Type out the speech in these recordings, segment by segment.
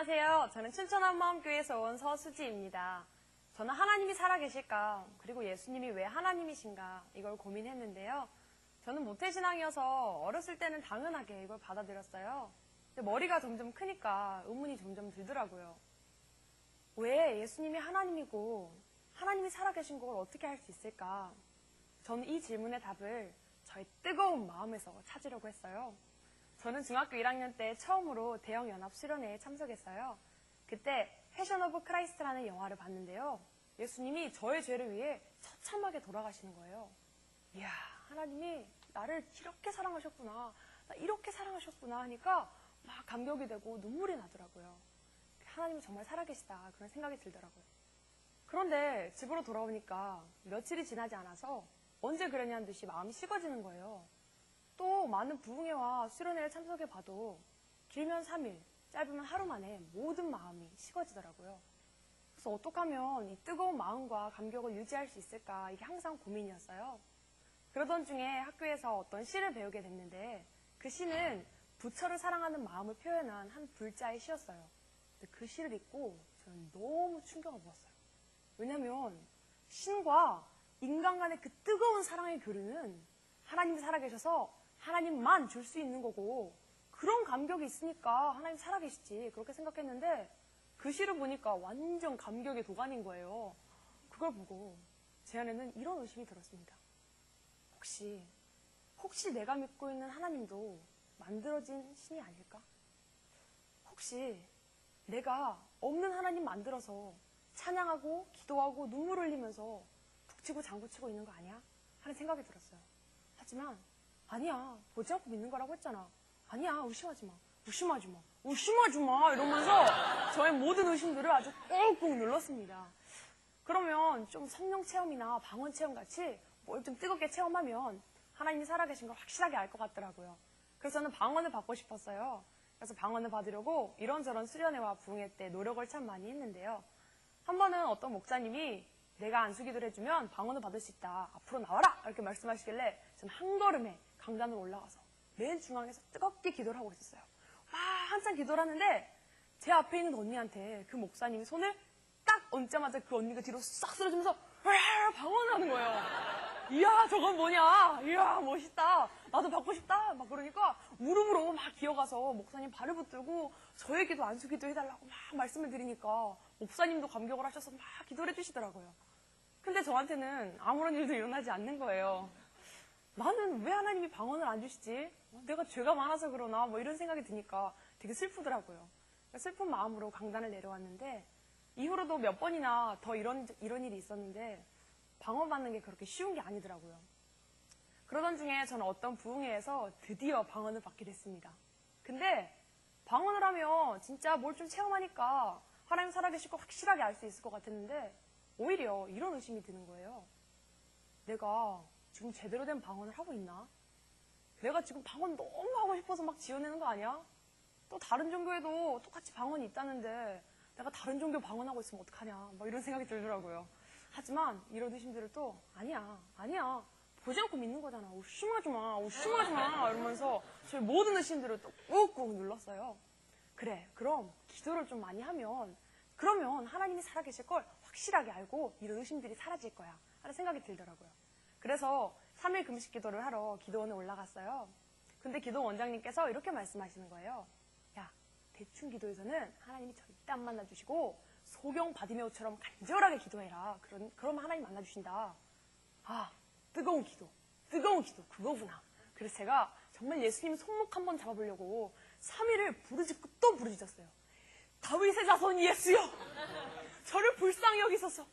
안녕하세요. 저는 춘천한마음교회에서 온 서수지입니다. 저는 하나님이 살아계실까, 그리고 예수님이 왜 하나님이신가 이걸 고민했는데요. 저는 모태신앙이어서 어렸을 때는 당연하게 이걸 받아들였어요. 근데 머리가 점점 크니까 의문이 점점 들더라고요. 왜 예수님이 하나님이고 하나님이 살아계신 걸 어떻게 할 수 있을까? 저는 이 질문의 답을 저의 뜨거운 마음에서 찾으려고 했어요. 저는 중학교 1학년 때 처음으로 대형 연합 수련회에 참석했어요. 그때 패션 오브 크라이스트라는 영화를 봤는데요. 예수님이 저의 죄를 위해 처참하게 돌아가시는 거예요. 이야, 하나님이 나를 이렇게 사랑하셨구나, 나 이렇게 사랑하셨구나 하니까 막 감격이 되고 눈물이 나더라고요. 하나님이 정말 살아계시다, 그런 생각이 들더라고요. 그런데 집으로 돌아오니까 며칠이 지나지 않아서 언제 그랬냐는 듯이 마음이 식어지는 거예요. 또 많은 부흥회와 수련회를 참석해봐도 길면 3일, 짧으면 하루 만에 모든 마음이 식어지더라고요. 그래서 어떻게 하면 이 뜨거운 마음과 감격을 유지할 수 있을까, 이게 항상 고민이었어요. 그러던 중에 학교에서 어떤 시를 배우게 됐는데 그 시는 부처를 사랑하는 마음을 표현한 한 불자의 시였어요. 근데 그 시를 읽고 저는 너무 충격을 먹었어요. 왜냐면 신과 인간 간의 그 뜨거운 사랑의 교류는 하나님이 살아계셔서 하나님만 줄 수 있는 거고, 그런 감격이 있으니까 하나님 살아계시지, 그렇게 생각했는데 그 시를 보니까 완전 감격의 도가니인 거예요. 그걸 보고 제 안에는 이런 의심이 들었습니다. 혹시 내가 믿고 있는 하나님도 만들어진 신이 아닐까? 혹시 내가 없는 하나님 만들어서 찬양하고 기도하고 눈물 흘리면서 북치고 장구치고 있는 거 아니야? 하는 생각이 들었어요. 하지만 아니야, 보지 않고 믿는 거라고 했잖아. 아니야, 의심하지 마 이러면서 저의 모든 의심들을 아주 꾹꾹 눌렀습니다. 그러면 좀 성령 체험이나 방언 체험 같이 뭘 좀 뜨겁게 체험하면 하나님이 살아계신 걸 확실하게 알 것 같더라고요. 그래서 저는 방언을 받고 싶었어요. 그래서 방언을 받으려고 이런저런 수련회와 부흥회 때 노력을 참 많이 했는데요. 한 번은 어떤 목사님이 내가 안수기도를 해주면 방언을 받을 수 있다, 앞으로 나와라, 이렇게 말씀하시길래 저는 한 걸음에 강단으로 올라가서 맨 중앙에서 뜨겁게 기도를 하고 있었어요. 막 한참 기도를 하는데 제 앞에 있는 언니한테 그 목사님이 손을 딱 얹자마자 그 언니가 뒤로 싹 쓰러지면서 방언을 하는 거예요. 이야, 저건 뭐냐, 이야, 멋있다, 나도 받고 싶다, 막 그러니까 무릎으로 막 기어가서 목사님 발을 붙들고 저에게도 안수기도 해달라고 막 말씀을 드리니까 목사님도 감격을 하셔서 막 기도를 해주시더라고요. 근데 저한테는 아무런 일도 일어나지 않는 거예요. 나는 왜 하나님이 방언을 안 주시지? 내가 죄가 많아서 그러나, 뭐 이런 생각이 드니까 되게 슬프더라고요. 슬픈 마음으로 강단을 내려왔는데 이후로도 몇 번이나 더 이런 일이 있었는데 방언 받는 게 그렇게 쉬운 게 아니더라고요. 그러던 중에 저는 어떤 부흥회에서 드디어 방언을 받게 됐습니다. 근데 방언을 하면 진짜 뭘 좀 체험하니까 하나님 살아계실 거 확실하게 알 수 있을 것 같았는데 오히려 이런 의심이 드는 거예요. 내가 지금 제대로 된 방언을 하고 있나? 내가 지금 방언 너무 하고 싶어서 막 지어내는 거 아니야? 또 다른 종교에도 똑같이 방언이 있다는데 내가 다른 종교 방언하고 있으면 어떡하냐, 막 이런 생각이 들더라고요. 하지만 이런 의심들을 또 아니야, 보지 않고 믿는 거잖아, 의심하지 마 이러면서 저희 모든 의심들을 또 꾹꾹 눌렀어요. 그래, 그럼 기도를 좀 많이 하면 그러면 하나님이 살아계실 걸 확실하게 알고 이런 의심들이 사라질 거야 하는 생각이 들더라고요. 그래서 3일 금식 기도를 하러 기도원에 올라갔어요. 근데 기도 원장님께서 이렇게 말씀하시는 거예요. 야, 대충 기도에서는 하나님이 절대 안 만나주시고 소경 바디메오처럼 간절하게 기도해라. 그러면 하나님 만나주신다. 아, 뜨거운 기도 그거구나. 그래서 제가 정말 예수님 손목 한번 잡아보려고 3일을 부르짖고 또 부르짖었어요. 다윗의 자손 예수여, 저를 불쌍히 여기소서,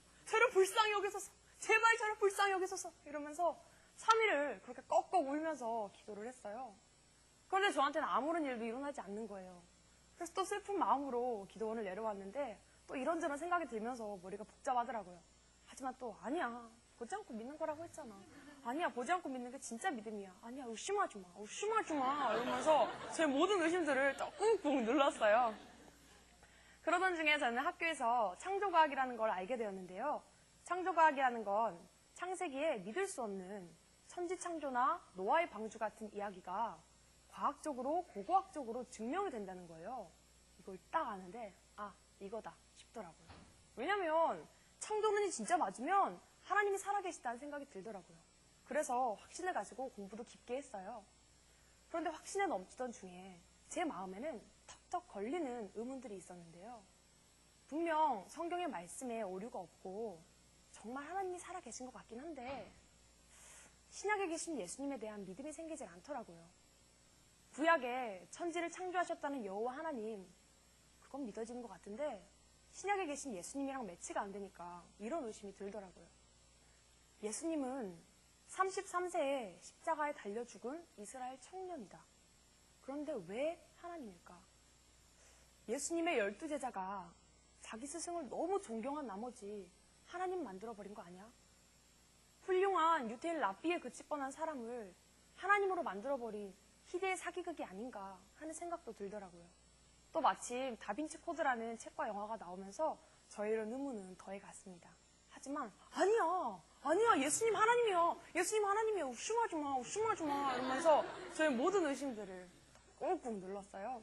제발 저를 불쌍히 여기소서, 이러면서 3일을 그렇게 꺽꺽 울면서 기도를 했어요. 그런데 저한테는 아무런 일도 일어나지 않는 거예요. 그래서 또 슬픈 마음으로 기도원을 내려왔는데 또 이런저런 생각이 들면서 머리가 복잡하더라고요. 하지만 또 아니야, 보지 않고 믿는 거라고 했잖아. 아니야, 보지 않고 믿는 게 진짜 믿음이야. 아니야, 의심하지 마 이러면서 제 모든 의심들을 또 꾹꾹 눌렀어요. 그러던 중에 저는 학교에서 창조과학이라는 걸 알게 되었는데요. 창조과학이라는 건 창세기에 믿을 수 없는 천지창조나 노아의 방주 같은 이야기가 과학적으로, 고고학적으로 증명이 된다는 거예요. 그걸 딱 아는데 아, 이거다 싶더라고요. 왜냐면 창조론이 진짜 맞으면 하나님이 살아계시다는 생각이 들더라고요. 그래서 확신을 가지고 공부도 깊게 했어요. 그런데 확신에 넘치던 중에 제 마음에는 턱턱 걸리는 의문들이 있었는데요. 분명 성경의 말씀에 오류가 없고 정말 하나님이 살아계신 것 같긴 한데 신약에 계신 예수님에 대한 믿음이 생기질 않더라고요. 구약에 천지를 창조하셨다는 여호와 하나님, 그건 믿어지는 것 같은데 신약에 계신 예수님이랑 매치가 안 되니까 이런 의심이 들더라고요. 예수님은 33세에 십자가에 달려 죽은 이스라엘 청년이다. 그런데 왜 하나님일까? 예수님의 12제자가 자기 스승을 너무 존경한 나머지 하나님 만들어버린 거 아니야? 훌륭한 유태인 랍비에 그칠 뻔한 사람을 하나님으로 만들어버린 희대의 사기극이 아닌가 하는 생각도 들더라고요. 또 마침 다빈치 코드라는 책과 영화가 나오면서 저의 이런 의문은 더해갔습니다. 하지만 아니야 예수님 하나님이야 예수님 하나님이야 우심하지 마 이러면서 저의 모든 의심들을 꾹꾹 눌렀어요.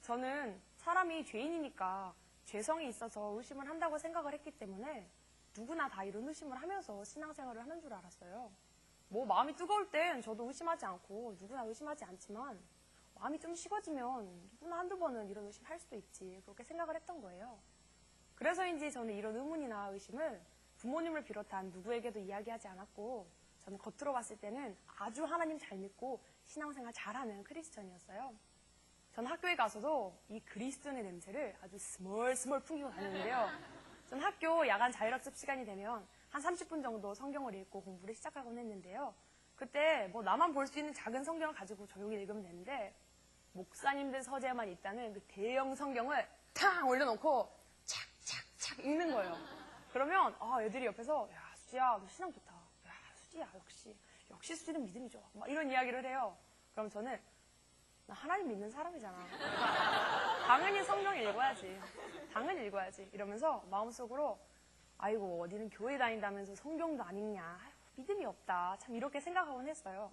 저는 사람이 죄인이니까 죄성이 있어서 의심을 한다고 생각을 했기 때문에 누구나 다 이런 의심을 하면서 신앙생활을 하는 줄 알았어요. 뭐 마음이 뜨거울 땐 저도 의심하지 않고 누구나 의심하지 않지만 마음이 좀 식어지면 누구나 한두 번은 이런 의심 할 수도 있지 그렇게 생각을 했던 거예요. 그래서인지 저는 이런 의문이나 의심을 부모님을 비롯한 누구에게도 이야기하지 않았고 저는 겉으로 봤을 때는 아주 하나님 잘 믿고 신앙생활 잘하는 크리스천이었어요. 저는 학교에 가서도 이 그리스도인의 냄새를 아주 스멀스멀 풍기고 다녔는데요. 전 학교 야간 자율학습 시간이 되면 한 30분 정도 성경을 읽고 공부를 시작하곤 했는데요. 그때 뭐 나만 볼 수 있는 작은 성경을 가지고 조용히 읽으면 되는데 목사님들 서재에만 있다는 그 대형 성경을 탕 올려놓고 착착착 읽는 거예요. 그러면 애들이 옆에서 야 수지야 너 신앙 좋다. 야 수지야 역시 수지는 믿음이 좋아. 막 이런 이야기를 해요. 그럼 저는 나 하나님 믿는 사람이잖아. 당연히 성경 읽어야지. 당연히 읽어야지. 이러면서 마음속으로 아이고 어디는 교회 다닌다면서 성경도 안 읽냐. 아이고, 믿음이 없다. 참 이렇게 생각하곤 했어요.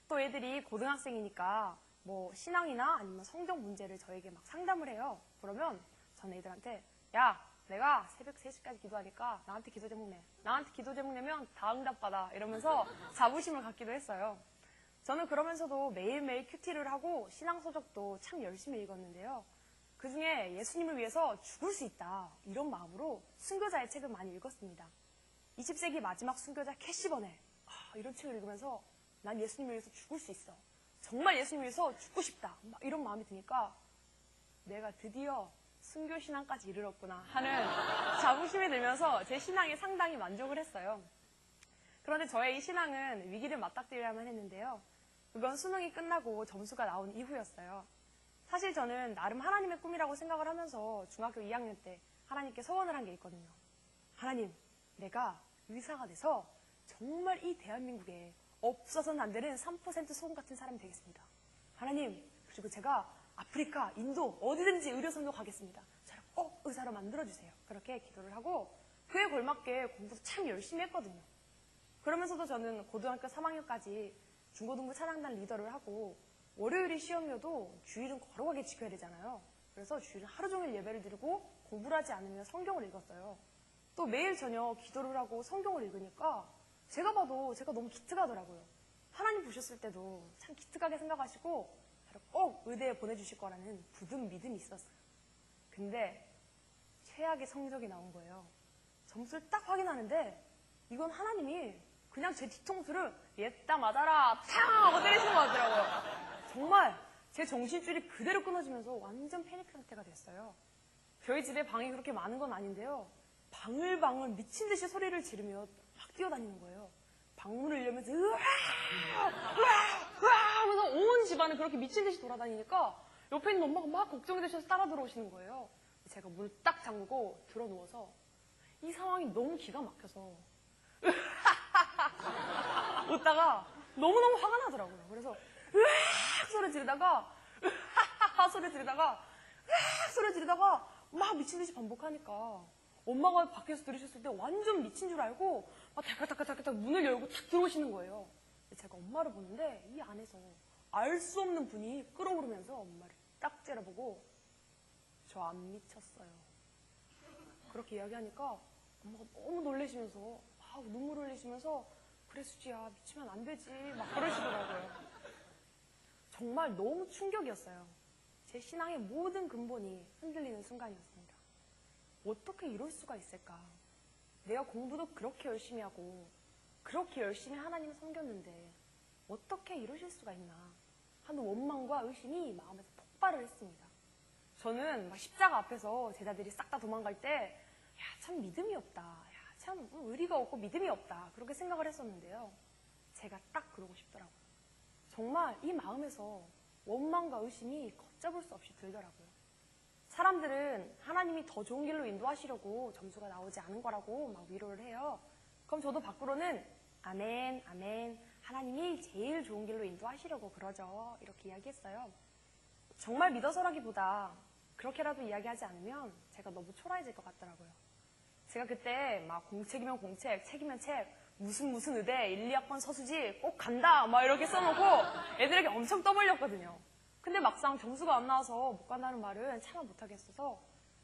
또 애들이 고등학생이니까 뭐 신앙이나 아니면 성경 문제를 저에게 막 상담을 해요. 그러면 전 애들한테 야 내가 새벽 3시까지 기도하니까 나한테 기도 제목 내. 나한테 기도 제목 내면 다 응답받아. 이러면서 자부심을 갖기도 했어요. 저는 그러면서도 매일매일 큐티를 하고 신앙서적도 참 열심히 읽었는데요. 그중에 예수님을 위해서 죽을 수 있다. 이런 마음으로 순교자의 책을 많이 읽었습니다. 20세기 마지막 순교자 캐시번의 이런 책을 읽으면서 난 예수님을 위해서 죽을 수 있어. 정말 예수님을 위해서 죽고 싶다. 막 이런 마음이 드니까 내가 드디어 순교신앙까지 이르렀구나 하는 자부심이 들면서 제 신앙에 상당히 만족을 했어요. 그런데 저의 이 신앙은 위기를 맞닥뜨려야만 했는데요. 그건 수능이 끝나고 점수가 나온 이후였어요. 사실 저는 나름 하나님의 꿈이라고 생각을 하면서 중학교 2학년 때 하나님께 소원을 한 게 있거든요. 하나님, 내가 의사가 돼서 정말 이 대한민국에 없어서는 안 되는 3% 소금 같은 사람이 되겠습니다. 하나님, 그리고 제가 아프리카, 인도 어디든지 의료선도 가겠습니다. 저를 꼭 의사로 만들어주세요. 그렇게 기도를 하고 그에 걸맞게 공부도 참 열심히 했거든요. 그러면서도 저는 고등학교 3학년까지 중고등부 찬양단 리더를 하고 월요일이 시험이어도 주일은 거룩하게 지켜야 되잖아요. 그래서 주일은 하루 종일 예배를 드리고 공부를 하지 않으면 성경을 읽었어요. 또 매일 저녁 기도를 하고 성경을 읽으니까 제가 봐도 제가 너무 기특하더라고요. 하나님 보셨을 때도 참 기특하게 생각하시고 저를 꼭 의대에 보내주실 거라는 굳은 믿음이 있었어요. 근데 최악의 성적이 나온 거예요. 점수를 딱 확인하는데 이건 하나님이 그냥 제 뒤통수를 옛다 맞아라 탕 하고 때리시는 것 같더라고요. 정말 제 정신줄이 그대로 끊어지면서 완전 패닉 상태가 됐어요. 저희 집에 방이 그렇게 많은 건 아닌데요. 방울방울 미친 듯이 소리를 지르며 막 뛰어다니는 거예요. 방문을 열면서 으아 하면서 온 집안을 그렇게 미친 듯이 돌아다니니까 옆에 있는 엄마가 막 걱정이 되셔서 따라 들어오시는 거예요. 제가 문을 딱 잠그고 들어 누워서 이 상황이 너무 기가 막혀서 웃다가 너무너무 화가 나더라고요. 그래서 으악 소리 지르다가 으악 소리 지르다가 으악 소리 지르다가 막 미친 듯이 반복하니까 엄마가 밖에서 들으셨을 때 완전 미친 줄 알고 막 달깍달깍달깍 문을 열고 탁 들어오시는 거예요. 제가 엄마를 보는데 이 안에서 알 수 없는 분이 끓어오르면서 엄마를 딱 째려보고 저 안 미쳤어요. 그렇게 이야기하니까 엄마가 너무 놀라시면서 막 눈물 흘리시면서 그래 수지야 미치면 안 되지 막 그러시더라고요. 정말 너무 충격이었어요. 제 신앙의 모든 근본이 흔들리는 순간이었습니다. 어떻게 이럴 수가 있을까? 내가 공부도 그렇게 열심히 하고 그렇게 열심히 하나님을 섬겼는데 어떻게 이러실 수가 있나 하는 원망과 의심이 마음에서 폭발을 했습니다. 저는 막 십자가 앞에서 제자들이 싹 다 도망갈 때 야, 참 믿음이 없다. 야, 참 의리가 없고 믿음이 없다. 그렇게 생각을 했었는데요. 제가 딱 그러고 싶더라고요. 정말 이 마음에서 원망과 의심이 걷잡을 수 없이 들더라고요. 사람들은 하나님이 더 좋은 길로 인도하시려고 점수가 나오지 않은 거라고 막 위로를 해요. 그럼 저도 밖으로는 아멘, 아멘, 하나님이 제일 좋은 길로 인도하시려고 그러죠. 이렇게 이야기했어요. 정말 믿어서라기보다 그렇게라도 이야기하지 않으면 제가 너무 초라해질 것 같더라고요. 제가 그때 막 공책이면 공책, 책이면 책, 무슨 의대, 1, 2학번 서수지 꼭 간다 막 이렇게 써놓고 애들에게 엄청 떠벌렸거든요. 근데 막상 점수가 안 나와서 못 간다는 말은 참아 못하겠어서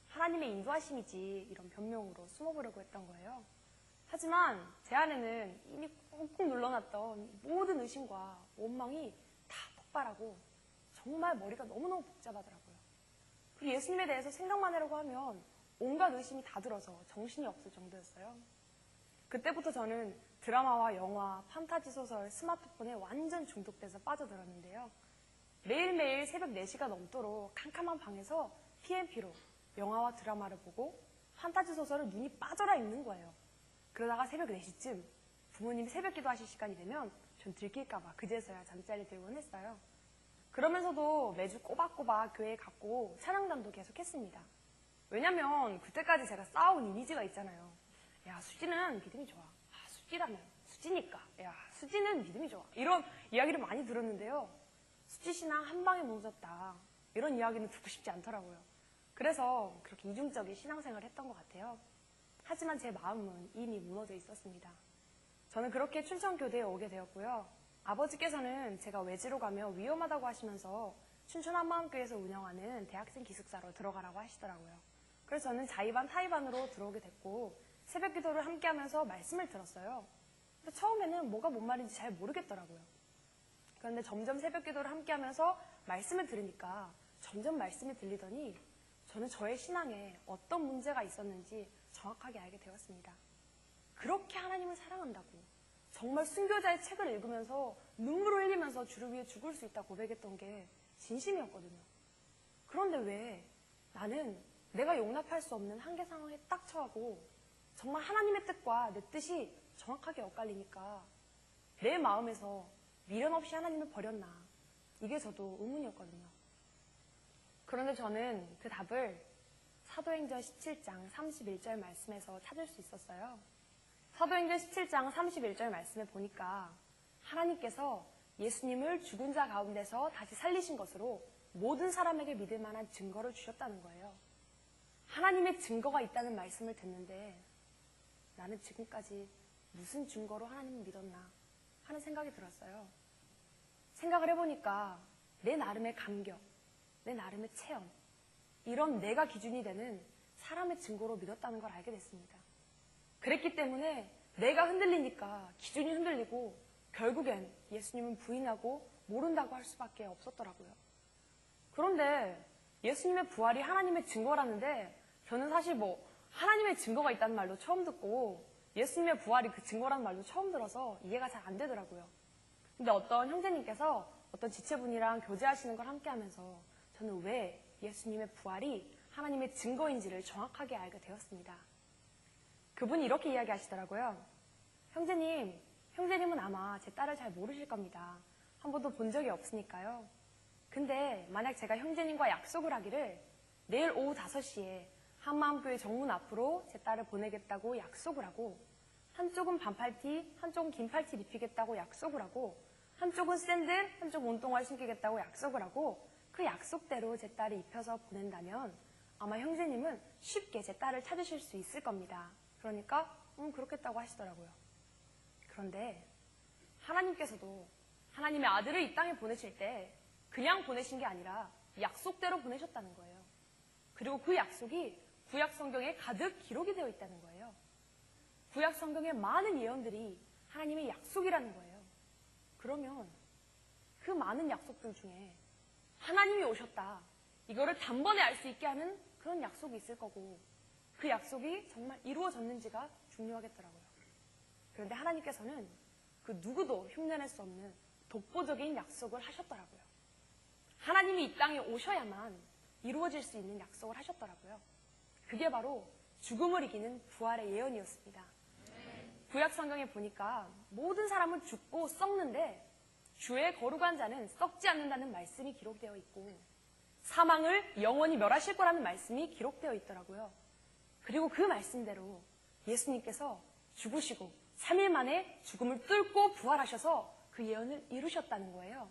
하나님의 인도하심이지 이런 변명으로 숨어보려고 했던 거예요. 하지만 제 안에는 이미 꾹꾹 눌러놨던 모든 의심과 원망이 다 폭발하고 정말 머리가 너무너무 복잡하더라고요. 그리고 예수님에 대해서 생각만 하려고 하면 온갖 의심이 다 들어서 정신이 없을 정도였어요. 그때부터 저는 드라마와 영화, 판타지 소설, 스마트폰에 완전 중독돼서 빠져들었는데요. 매일매일 새벽 4시가 넘도록 캄캄한 방에서 PMP로 영화와 드라마를 보고 판타지 소설을 눈이 빠져라 읽는 거예요. 그러다가 새벽 4시쯤 부모님이 새벽 기도하실 시간이 되면 전 들킬까봐 그제서야 잠자리 들곤 했어요. 그러면서도 매주 꼬박꼬박 교회에 갔고 찬양단도 계속 했습니다. 왜냐면 그때까지 제가 쌓아온 이미지가 있잖아요. 야, 수지는 믿음이 좋아. 아, 수지라면 수지니까. 야, 수지는 믿음이 좋아. 이런 이야기를 많이 들었는데요. 수지 신앙 한 방에 무너졌다. 이런 이야기는 듣고 싶지 않더라고요. 그래서 그렇게 이중적인 신앙생활을 했던 것 같아요. 하지만 제 마음은 이미 무너져 있었습니다. 저는 그렇게 춘천교대에 오게 되었고요. 아버지께서는 제가 외지로 가면 위험하다고 하시면서 춘천 한마음교회에서 운영하는 대학생 기숙사로 들어가라고 하시더라고요. 그래서 저는 자의반 타의반으로 들어오게 됐고 새벽 기도를 함께 하면서 말씀을 들었어요. 근데 처음에는 뭐가 뭔 말인지 잘 모르겠더라고요. 그런데 점점 새벽 기도를 함께 하면서 말씀을 들으니까 점점 말씀이 들리더니 저는 저의 신앙에 어떤 문제가 있었는지 정확하게 알게 되었습니다. 그렇게 하나님을 사랑한다고 정말 순교자의 책을 읽으면서 눈물을 흘리면서 주를 위해 죽을 수 있다고 고백했던 게 진심이었거든요. 그런데 왜 나는 내가 용납할 수 없는 한계 상황에 딱 처하고 정말 하나님의 뜻과 내 뜻이 정확하게 엇갈리니까 내 마음에서 미련 없이 하나님을 버렸나, 이게 저도 의문이었거든요. 그런데 저는 그 답을 사도행전 17장 31절 말씀에서 찾을 수 있었어요. 사도행전 17장 31절 말씀에 보니까 하나님께서 예수님을 죽은 자 가운데서 다시 살리신 것으로 모든 사람에게 믿을 만한 증거를 주셨다는 거예요. 하나님의 증거가 있다는 말씀을 듣는데 나는 지금까지 무슨 증거로 하나님을 믿었나 하는 생각이 들었어요. 생각을 해보니까 내 나름의 감격, 내 나름의 체험, 이런 내가 기준이 되는 사람의 증거로 믿었다는 걸 알게 됐습니다. 그랬기 때문에 내가 흔들리니까 기준이 흔들리고 결국엔 예수님은 부인하고 모른다고 할 수밖에 없었더라고요. 그런데 예수님의 부활이 하나님의 증거라는데 저는 사실 하나님의 증거가 있다는 말도 처음 듣고 예수님의 부활이 그 증거라는 말도 처음 들어서 이해가 잘 안 되더라고요. 근데 어떤 형제님께서 어떤 지체분이랑 교제하시는 걸 함께 하면서 저는 왜 예수님의 부활이 하나님의 증거인지를 정확하게 알게 되었습니다. 그분이 이렇게 이야기하시더라고요. 형제님은 아마 제 딸을 잘 모르실 겁니다. 한 번도 본 적이 없으니까요. 근데 만약 제가 형제님과 약속을 하기를 내일 오후 5시에 한마음교회 정문 앞으로 제 딸을 보내겠다고 약속을 하고 한쪽은 반팔티, 한쪽은 긴팔티 입히겠다고 약속을 하고 한쪽은 샌들, 한쪽은 운동화를 신기겠다고 약속을 하고 그 약속대로 제 딸을 입혀서 보낸다면 아마 형제님은 쉽게 제 딸을 찾으실 수 있을 겁니다. 그러니까 그렇겠다고 하시더라고요. 그런데 하나님께서도 하나님의 아들을 이 땅에 보내실 때 그냥 보내신 게 아니라 약속대로 보내셨다는 거예요. 그리고 그 약속이 구약 성경에 가득 기록이 되어 있다는 거예요. 구약 성경의 많은 예언들이 하나님의 약속이라는 거예요. 그러면 그 많은 약속들 중에 하나님이 오셨다, 이거를 단번에 알 수 있게 하는 그런 약속이 있을 거고, 그 약속이 정말 이루어졌는지가 중요하겠더라고요. 그런데 하나님께서는 그 누구도 흉내낼 수 없는 독보적인 약속을 하셨더라고요. 하나님이 이 땅에 오셔야만 이루어질 수 있는 약속을 하셨더라고요. 그게 바로 죽음을 이기는 부활의 예언이었습니다. 구약 성경에 보니까 모든 사람은 죽고 썩는데 주의 거룩한 자는 썩지 않는다는 말씀이 기록되어 있고, 사망을 영원히 멸하실 거라는 말씀이 기록되어 있더라고요. 그리고 그 말씀대로 예수님께서 죽으시고 3일 만에 죽음을 뚫고 부활하셔서 그 예언을 이루셨다는 거예요.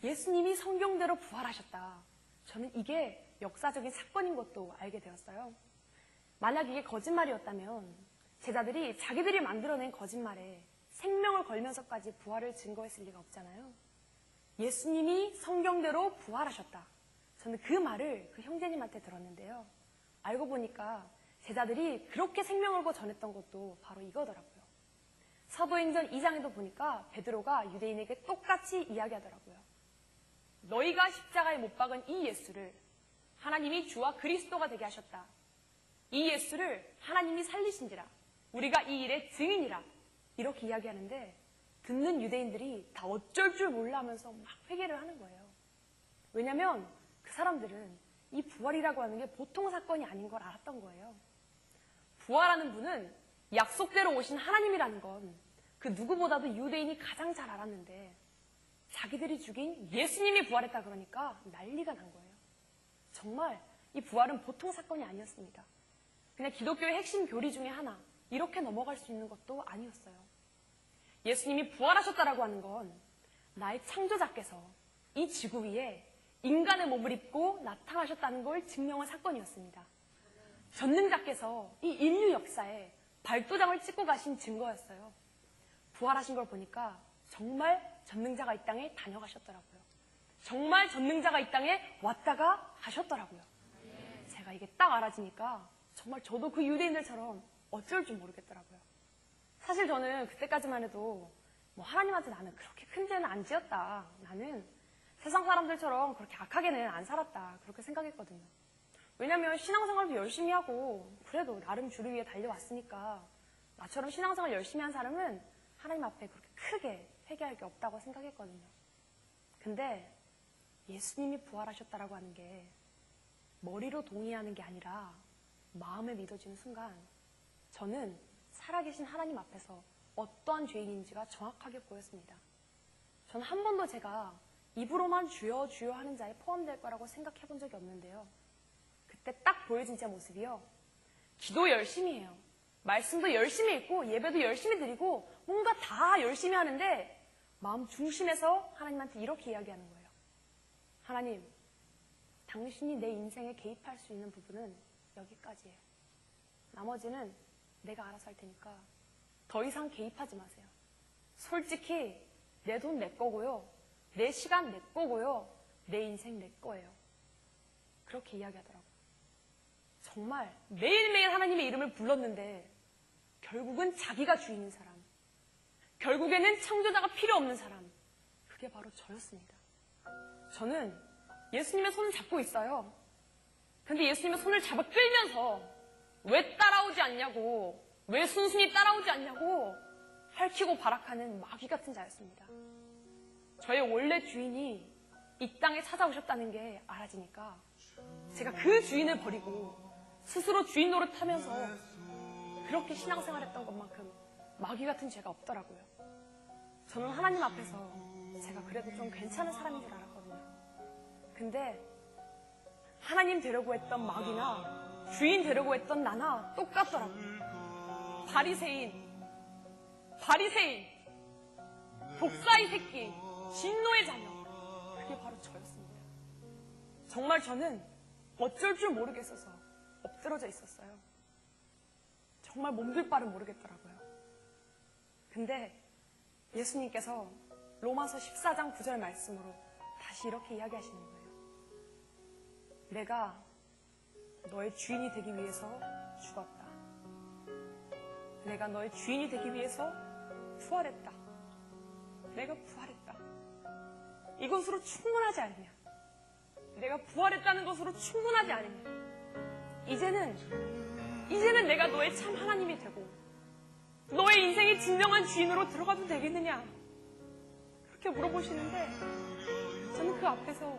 예수님이 성경대로 부활하셨다. 저는 이게 역사적인 사건인 것도 알게 되었어요. 만약 이게 거짓말이었다면 제자들이 자기들이 만들어낸 거짓말에 생명을 걸면서까지 부활을 증거했을 리가 없잖아요. 예수님이 성경대로 부활하셨다. 저는 그 말을 그 형제님한테 들었는데요. 알고 보니까 제자들이 그렇게 생명을 거 전했던 것도 바로 이거더라고요. 사도행전 2장에도 보니까 베드로가 유대인에게 똑같이 이야기하더라고요. 너희가 십자가에 못 박은 이 예수를 하나님이 주와 그리스도가 되게 하셨다. 이 예수를 하나님이 살리신지라. 우리가 이 일의 증인이라. 이렇게 이야기하는데 듣는 유대인들이 다 어쩔 줄 몰라 하면서 막 회개를 하는 거예요. 왜냐면 그 사람들은 이 부활이라고 하는 게 보통 사건이 아닌 걸 알았던 거예요. 부활하는 분은 약속대로 오신 하나님이라는 건 그 누구보다도 유대인이 가장 잘 알았는데 자기들이 죽인 예수님이 부활했다 그러니까 난리가 난 거예요. 정말 이 부활은 보통 사건이 아니었습니다. 그냥 기독교의 핵심 교리 중에 하나, 이렇게 넘어갈 수 있는 것도 아니었어요. 예수님이 부활하셨다라고 하는 건 나의 창조자께서 이 지구 위에 인간의 몸을 입고 나타나셨다는 걸 증명한 사건이었습니다. 전능자께서 이 인류 역사에 발도장을 찍고 가신 증거였어요. 부활하신 걸 보니까 정말 전능자가 이 땅에 다녀가셨더라고요. 정말 전능자가 이 땅에 왔다가 가셨더라고요. 제가 이게 딱 알아지니까 정말 저도 그 유대인들처럼 어쩔 줄 모르겠더라고요. 사실 저는 그때까지만 해도 뭐 하나님한테 나는 그렇게 큰 죄는 안 지었다. 나는 세상 사람들처럼 그렇게 악하게는 안 살았다. 그렇게 생각했거든요. 왜냐면 신앙생활도 열심히 하고 그래도 나름 주를 위해 달려왔으니까 나처럼 신앙생활 열심히 한 사람은 하나님 앞에 그렇게 크게 회개할 게 없다고 생각했거든요. 근데 예수님이 부활하셨다라고 하는 게 머리로 동의하는 게 아니라 마음에 믿어지는 순간 저는 살아계신 하나님 앞에서 어떠한 죄인인지가 정확하게 보였습니다. 저는 한 번도 제가 입으로만 주여 주여 하는 자에 포함될 거라고 생각해 본 적이 없는데요. 그때 딱 보여진 제 모습이요. 기도 열심히 해요. 말씀도 열심히 읽고 예배도 열심히 드리고 뭔가 다 열심히 하는데 마음 중심에서 하나님한테 이렇게 이야기하는 거예요. 하나님, 당신이 내 인생에 개입할 수 있는 부분은 여기까지예요. 나머지는 내가 알아서 할 테니까 더 이상 개입하지 마세요. 솔직히 내 돈 내 거고요. 내 시간 내 거고요. 내 인생 내 거예요. 그렇게 이야기하더라고요. 정말 매일매일 하나님의 이름을 불렀는데 결국은 자기가 주인인 사람, 결국에는 창조자가 필요 없는 사람, 그게 바로 저였습니다. 저는 예수님의 손을 잡고 있어요. 근데 예수님의 손을 잡아 끌면서 왜 따라오지 않냐고, 왜 순순히 따라오지 않냐고 핥히고 발악하는 마귀 같은 자였습니다. 저의 원래 주인이 이 땅에 찾아오셨다는 게 알아지니까 제가 그 주인을 버리고 스스로 주인 노릇하면서 그렇게 신앙생활했던 것만큼 마귀 같은 죄가 없더라고요. 저는 하나님 앞에서 제가 그래도 좀 괜찮은 사람인 줄 알았거든요. 근데 하나님 되려고 했던 마귀나 주인 되려고 했던 나나 똑같더라고요. 바리새인, 독사의 새끼, 진노의 자녀, 그게 바로 저였습니다. 정말 저는 어쩔 줄 모르겠어서 엎드러져 있었어요. 정말 몸둘 바를 모르겠더라고요. 근데 예수님께서 로마서 14장 9절 말씀으로 다시 이렇게 이야기하시는 거예요. 내가 너의 주인이 되기 위해서 죽었다. 내가 너의 주인이 되기 위해서 부활했다. 내가 부활했다. 이것으로 충분하지 않으면, 내가 부활했다는 것으로 충분하지 않으면, 이제는 내가 너의 참 하나님이 되고 너의 인생의 진정한 주인으로 들어가도 되겠느냐? 그렇게 물어보시는데 저는 그 앞에서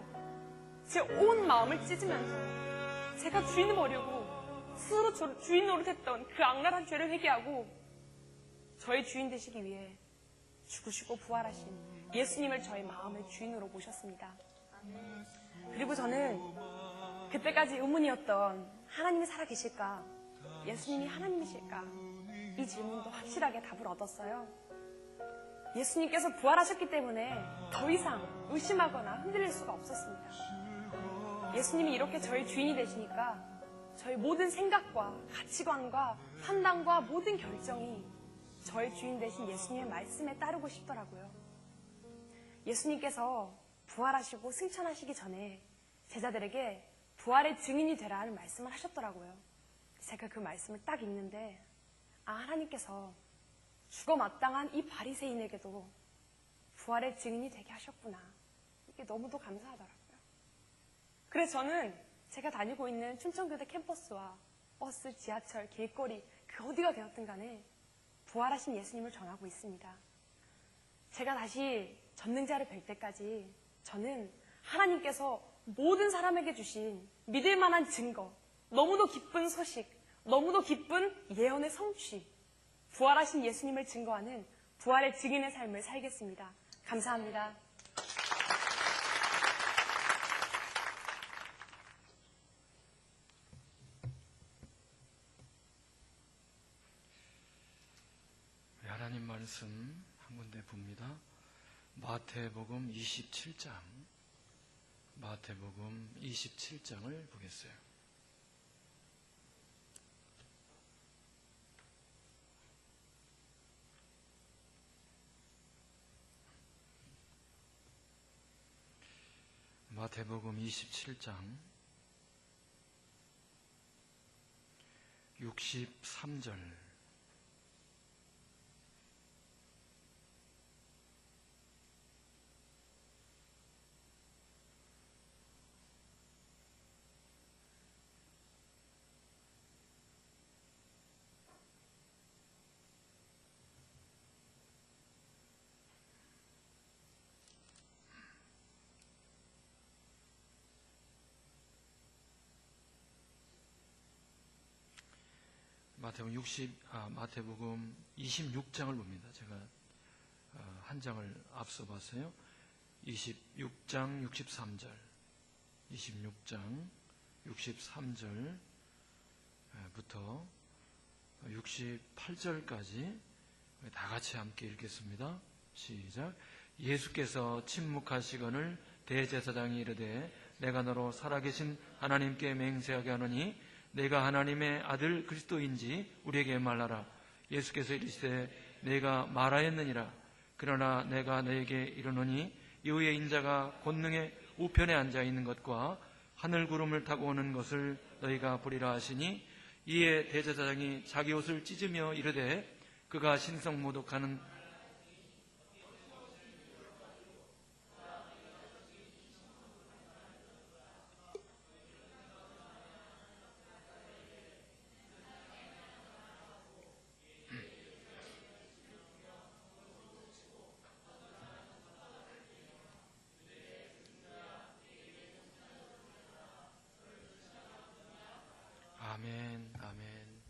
제 온 마음을 찢으면서 제가 주인을 버리고 스스로 저를 주인 노릇했던 그 악랄한 죄를 회개하고 저의 주인 되시기 위해 죽으시고 부활하신 예수님을 저의 마음의 주인으로 모셨습니다. 그리고 저는 그때까지 의문이었던 하나님이 살아계실까? 예수님이 하나님이실까? 이 질문도 확실하게 답을 얻었어요. 예수님께서 부활하셨기 때문에 더 이상 의심하거나 흔들릴 수가 없었습니다. 예수님이 이렇게 저희 주인이 되시니까 저희 모든 생각과 가치관과 판단과 모든 결정이 저의 주인 되신 예수님의 말씀에 따르고 싶더라고요. 예수님께서 부활하시고 승천하시기 전에 제자들에게 부활의 증인이 되라 하는 말씀을 하셨더라고요. 제가 그 말씀을 딱 읽는데 하나님께서 죽어 마땅한 이 바리새인에게도 부활의 증인이 되게 하셨구나. 이게 너무도 감사하더라고요. 그래서 저는 제가 다니고 있는 춘천교대 캠퍼스와 버스, 지하철, 길거리 그 어디가 되었든 간에 부활하신 예수님을 전하고 있습니다. 제가 다시 전능자를 뵐 때까지 저는 하나님께서 모든 사람에게 주신 믿을 만한 증거, 너무도 기쁜 소식, 너무도 기쁜 예언의 성취, 부활하신 예수님을 증거하는 부활의 증인의 삶을 살겠습니다. 감사합니다. 하나님 말씀 한 군데 봅니다. 마태복음 27장, 마태복음 27장을 보겠어요. 마태복음 27장 63절. 마태복음 26장을 봅니다. 제가 한 장을 앞서 봤어요. 26장 63절, 26장 63절부터 68절까지 다 같이 함께 읽겠습니다. 시작. 예수께서 침묵하시거늘 대제사장이 이르되 내가 너로 살아계신 하나님께 맹세하게 하노니 내가 하나님의 아들 그리스도인지 우리에게 말하라. 예수께서 이르시되 내가 말하였느니라. 그러나 내가 너에게 이르노니 이후에 인자가 권능의 우편에 앉아 있는 것과 하늘 구름을 타고 오는 것을 너희가 보리라 하시니 이에 대제사장이 자기 옷을 찢으며 이르되 그가 신성모독하는 아멘, 아멘.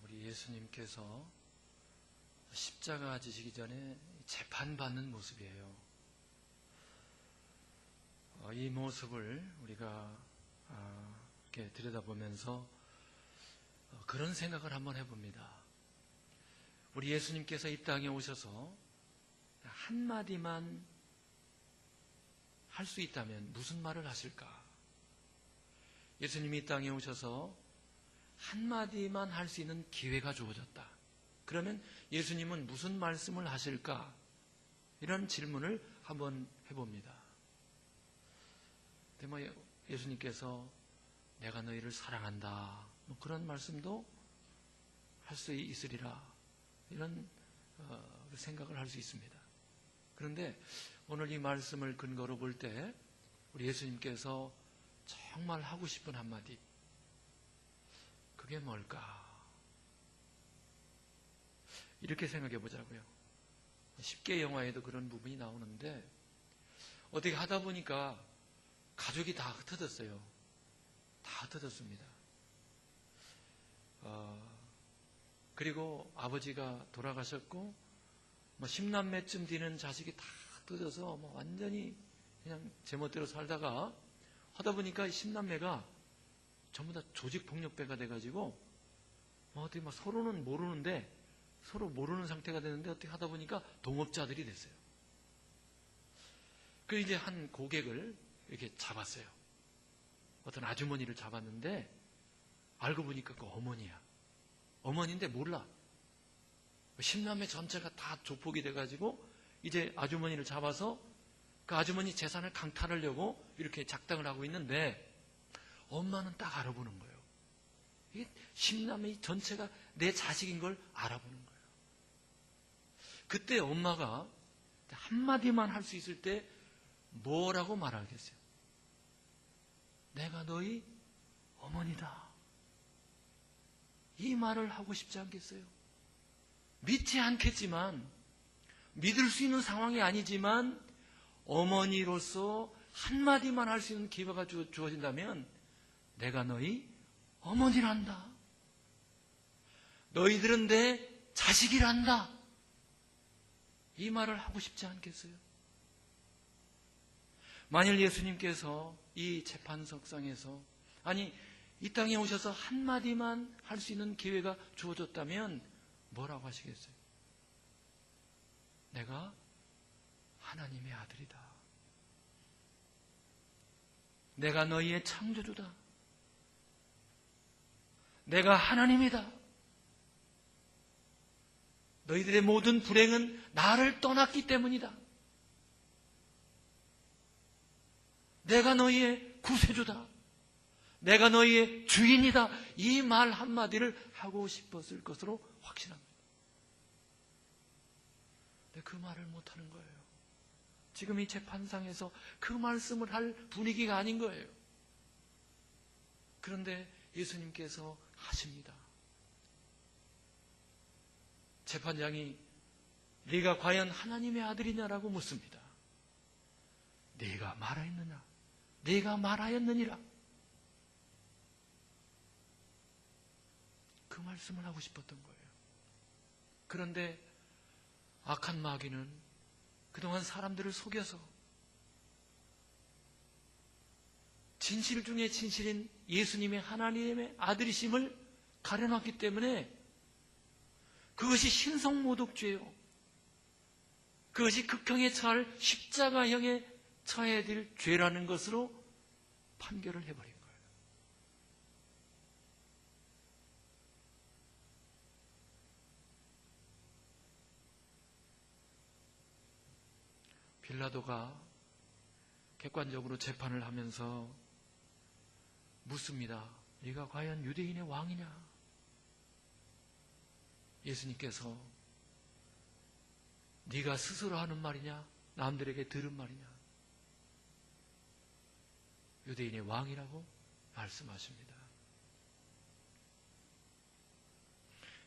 우리 예수님께서 십자가 지시기 전에 재판받는 모습이에요. 이 모습을 우리가 이렇게 들여다보면서 그런 생각을 한번 해봅니다. 우리 예수님께서 이 땅에 오셔서 한마디만 할 수 있다면 무슨 말을 하실까? 예수님이 이 땅에 오셔서 한마디만 할 수 있는 기회가 주어졌다. 그러면 예수님은 무슨 말씀을 하실까? 이런 질문을 한번 해봅니다. 예수님께서 내가 너희를 사랑한다, 뭐 그런 말씀도 할 수 있으리라, 이런 생각을 할 수 있습니다. 그런데 오늘 이 말씀을 근거로 볼 때 우리 예수님께서 정말 하고 싶은 한마디, 그게 뭘까? 이렇게 생각해 보자고요. 10개 영화에도 그런 부분이 나오는데, 어떻게 하다 보니까 가족이 다 흩어졌어요. 다 흩어졌습니다. 그리고 아버지가 돌아가셨고, 뭐 10남매쯤 되는 자식이 다 흩어져서 뭐 완전히 그냥 제멋대로 살다가 하다 보니까 10남매가 전부 다 조직폭력배가 돼가지고, 뭐 어떻게 막 서로는 모르는데, 서로 모르는 상태가 되는데, 어떻게 하다 보니까 동업자들이 됐어요. 그 이제 한 고객을 이렇게 잡았어요. 어떤 아주머니를 잡았는데, 알고 보니까 그 어머니야. 어머니인데 몰라. 10남매 전체가 다 조폭이 돼가지고 이제 아주머니를 잡아서 그 아주머니 재산을 강탈하려고 이렇게 작당을 하고 있는데, 엄마는 딱 알아보는 거예요. 이게 10남매 전체가 내 자식인 걸 알아보는 거예요. 그때 엄마가 한마디만 할 수 있을 때 뭐라고 말하겠어요? 내가 너희 어머니다. 이 말을 하고 싶지 않겠어요? 믿지 않겠지만, 믿을 수 있는 상황이 아니지만 어머니로서 한마디만 할 수 있는 기회가 주어진다면, 내가 너희 어머니란다. 너희들은 내 자식이란다. 이 말을 하고 싶지 않겠어요? 만일 예수님께서 이 재판석상에서, 아니 이 땅에 오셔서 한마디만 할 수 있는 기회가 주어졌다면 뭐라고 하시겠어요? 내가 하나님의 아들이다. 내가 너희의 창조주다. 내가 하나님이다. 너희들의 모든 불행은 나를 떠났기 때문이다. 내가 너희의 구세주다. 내가 너희의 주인이다. 이 말 한마디를 하고 싶었을 것으로 확신합니다. 근데 그 말을 못하는 거예요. 지금 이 재판상에서 그 말씀을 할 분위기가 아닌 거예요. 그런데 예수님께서 하십니다. 재판장이 네가 과연 하나님의 아들이냐라고 묻습니다. 네가 말하였느냐? 네가 말하였느니라. 그 말씀을 하고 싶었던 거예요. 그런데 악한 마귀는 그동안 사람들을 속여서 진실 중에 진실인 예수님의 하나님의 아들이심을 가려놨기 때문에 그것이 신성모독죄요, 그것이 극형에 처할 십자가형에 처해야 될 죄라는 것으로 판결을 해버린 거예요. 빌라도가 객관적으로 재판을 하면서 묻습니다. 네가 과연 유대인의 왕이냐? 예수님께서 네가 스스로 하는 말이냐? 남들에게 들은 말이냐? 유대인의 왕이라고 말씀하십니다.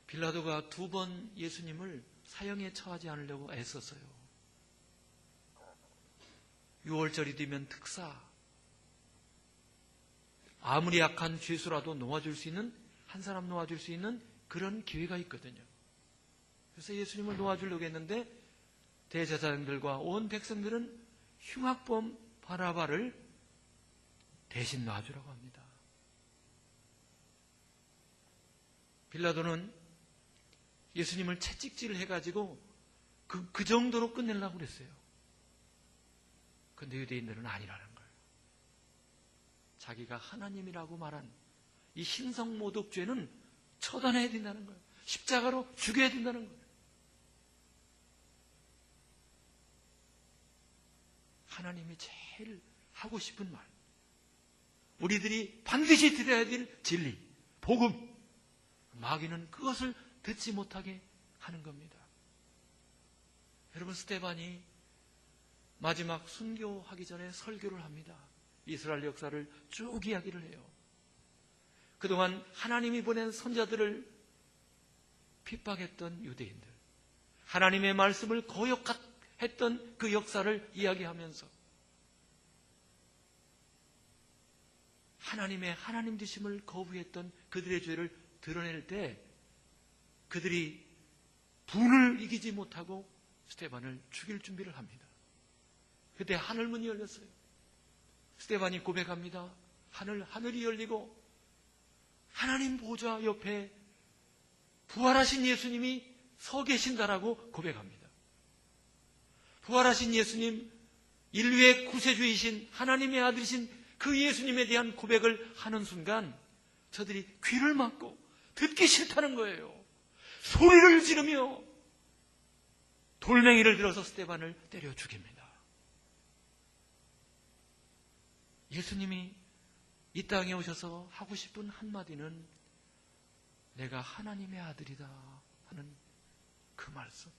빌라도가 2번 예수님을 사형에 처하지 않으려고 애썼어요. 6월절이 되면 특사, 아무리 약한 죄수라도 놓아줄 수 있는, 한 사람 놓아줄 수 있는 그런 기회가 있거든요. 그래서 예수님을 놓아주려고 했는데 대제사장들과 온 백성들은 흉악범 바라바를 대신 놔주라고 합니다. 빌라도는 예수님을 채찍질을 해가지고 그 정도로 끝내려고 그랬어요. 그런데 유대인들은 아니라는 거예요. 자기가 하나님이라고 말한 이 신성모독죄는 처단해야 된다는 거예요. 십자가로 죽여야 된다는 거예요. 하나님이 제일 하고 싶은 말, 우리들이 반드시 드려야 될 진리, 복음. 마귀는 그것을 듣지 못하게 하는 겁니다. 여러분, 스데반이 마지막 순교하기 전에 설교를 합니다. 이스라엘 역사를 쭉 이야기를 해요. 그동안 하나님이 보낸 선자들을 핍박했던 유대인들, 하나님의 말씀을 거역했던 그 역사를 이야기하면서 하나님의 하나님 되심을 거부했던 그들의 죄를 드러낼 때 그들이 분을 이기지 못하고 스데반을 죽일 준비를 합니다. 그때 하늘문이 열렸어요. 스데반이 고백합니다. 하늘이 열리고 하나님 보좌 옆에 부활하신 예수님이 서 계신다라고 고백합니다. 부활하신 예수님, 인류의 구세주이신 하나님의 아들이신 그 예수님에 대한 고백을 하는 순간 저들이 귀를 막고 듣기 싫다는 거예요. 소리를 지르며 돌멩이를 들어서 스데반을 때려 죽입니다. 예수님이 이 땅에 오셔서 하고 싶은 한마디는 내가 하나님의 아들이다 하는 그 말씀.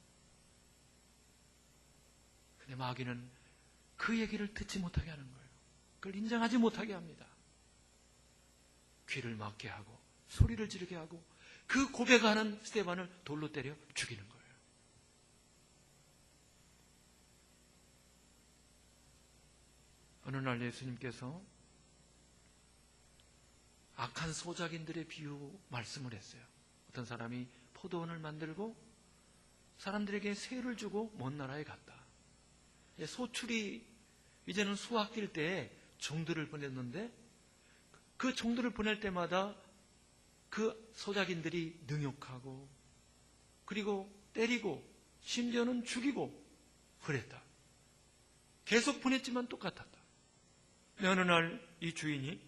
근데 마귀는 그 얘기를 듣지 못하게 하는 거예요. 그걸 인정하지 못하게 합니다. 귀를 막게 하고 소리를 지르게 하고 그 고백하는 스데반을 돌로 때려 죽이는 거예요. 어느 날 예수님께서 악한 소작인들의 비유 말씀을 했어요. 어떤 사람이 포도원을 만들고 사람들에게 세를 주고 먼 나라에 갔다. 소출이 이제는 수확될 때에 종들을 보냈는데 그 종들을 보낼 때마다 그 소작인들이 능욕하고 그리고 때리고 심지어는 죽이고 그랬다. 계속 보냈지만 똑같았다. 어느 날 이 주인이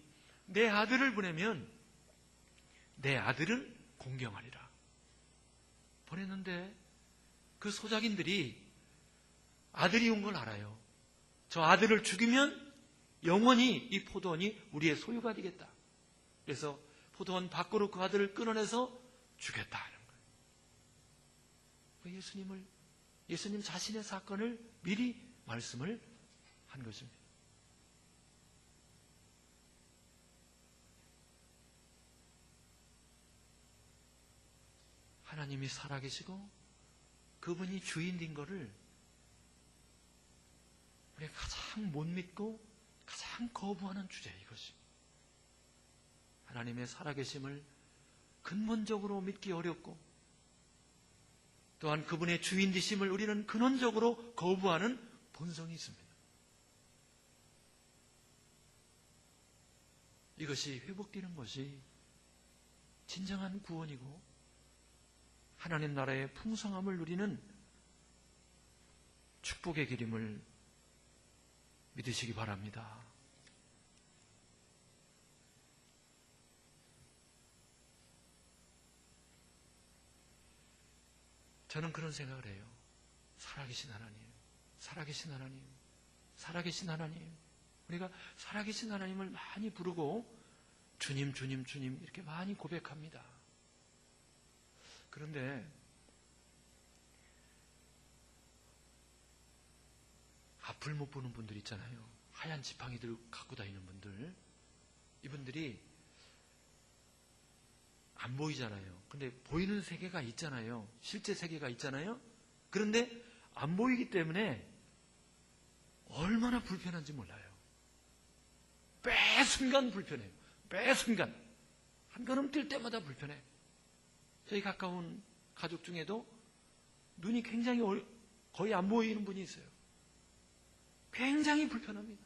내 아들을 보내면 내 아들을 공경하리라. 보냈는데 그 소작인들이 아들이 온 걸 알아요. 저 아들을 죽이면 영원히 이 포도원이 우리의 소유가 되겠다. 그래서 포도원 밖으로 그 아들을 끊어내서 죽였다 하는 거예요. 예수님 자신의 사건을 미리 말씀을 한 것입니다. 하나님이 살아계시고 그분이 주인인 것을 우리가 가장 못 믿고 가장 거부하는 주제 이것입니다. 하나님의 살아계심을 근본적으로 믿기 어렵고 또한 그분의 주인 되심을 우리는 근원적으로 거부하는 본성이 있습니다. 이것이 회복되는 것이 진정한 구원이고 하나님 나라의 풍성함을 누리는 축복의 길임을 믿으시기 바랍니다. 저는 그런 생각을 해요. 살아계신 하나님, 살아계신 하나님, 살아계신 하나님. 우리가 살아계신 하나님을 많이 부르고 주님, 주님, 주님 이렇게 많이 고백합니다. 그런데 앞을 못 보는 분들 있잖아요. 하얀 지팡이들 갖고 다니는 분들. 이분들이 안 보이잖아요. 근데 보이는 세계가 있잖아요. 실제 세계가 있잖아요. 그런데 안 보이기 때문에 얼마나 불편한지 몰라요. 매 순간 불편해요. 매 순간. 한 걸음 뛸 때마다 불편해. 저희 가까운 가족 중에도 눈이 굉장히 거의 안 보이는 분이 있어요. 굉장히 불편합니다.